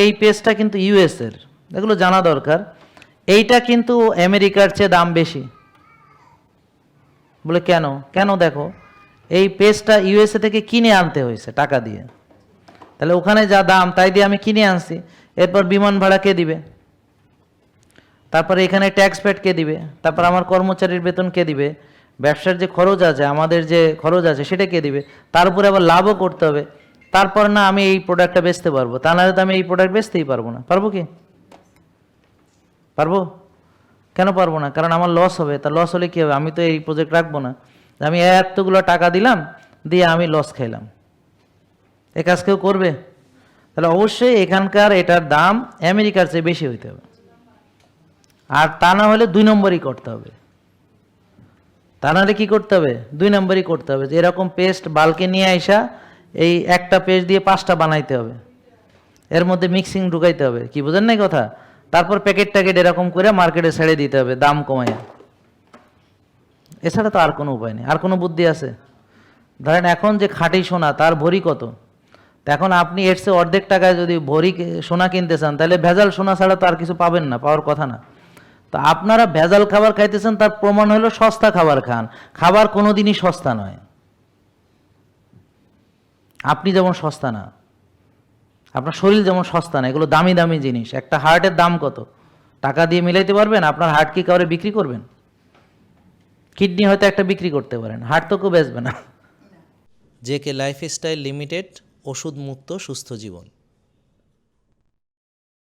এই পেস্টটা কিন্তু ইউএসের, এগুলো জানা দরকার। এইটা কিন্তু আমেরিকার চেয়ে দাম বেশি। বলে কেন? কেন দেখো, এই পেস্টটা ইউএসএ থেকে কিনে আনতে হয়েছে টাকা দিয়ে, তাহলে ওখানে যা দাম তাই দিয়ে আমি কিনে আনছি, এরপর বিমান ভাড়া কে দিবে, তারপরে এখানে ট্যাক্স প্যাড কে দিবে, তারপর আমার কর্মচারীর বেতন কে দিবে, ব্যবসার যে খরচ আছে, আমাদের যে খরচ আছে সেটা কে দিবে, তার উপরে আবার লাভও করতে হবে। তারপর না আমি এই প্রোডাক্টটা বেচতে পারবো, তা নাহলে তো আমি এই প্রোডাক্ট বেচতেই পারবো না। পারবো কি? পারবো? কেন পারবো না? কারণ আমার লস হবে। তা লস হলে কী হবে? আমি তো এই প্রজেক্ট রাখবো না। আমি এতগুলো টাকা দিলাম, দিয়ে আমি লস খাইলাম। এ কাজ কেউ করবে? তাহলে অবশ্যই এখানকার এটার দাম আমেরিকার চেয়ে বেশি হইতে হবে, আর তা না হলে 2 নম্বরই করতে হবে। তা নাহলে কী করতে হবে? 2 নম্বরই করতে হবে, যে এরকম পেস্ট বালকে নিয়ে আইসা এই একটা পেস্ট দিয়ে 5টা বানাইতে হবে, এর মধ্যে মিক্সিং ঢুকাইতে হবে। কি বুঝেন নাই কথা? তারপর প্যাকেট ট্যাকেট এরকম করে মার্কেটে ছেড়ে দিতে হবে দাম কমাইয়া। এছাড়া তো আর কোনো উপায় নেই। আর কোনো বুদ্ধি আছে? ধরেন এখন যে খাঁটি সোনা তার ভরি কত, তা এখন আপনি এর চেয়ে অর্ধেক টাকায় যদি ভরি সোনা কিনতে চান, তাহলে ভেজাল সোনা ছাড়া তো আর কিছু পাবেন না, পাওয়ার কথা না। তো আপনারা ভেজাল খাবার খাইতেছেন, তার প্রমাণ হলো সস্তা খাবার খান। খাবার কোনো দিনই সস্তা নয়, আপনি যেমন সস্তা না, আপনার শরীর যেমন সস্তা না। এগুলো দামি দামি জিনিস। একটা হার্টের দাম কত? টাকা দিয়ে মিলাইতে পারবেন? আপনার হার্ট কি কাউরে বিক্রি করবেন? কিডনি হয়তো একটা বিক্রি করতে পারেন, হার্ট তো কেউ বেচবে না। জেকে লাইফস্টাইল লিমিটেড, ওষুধ মুক্ত সুস্থ জীবন।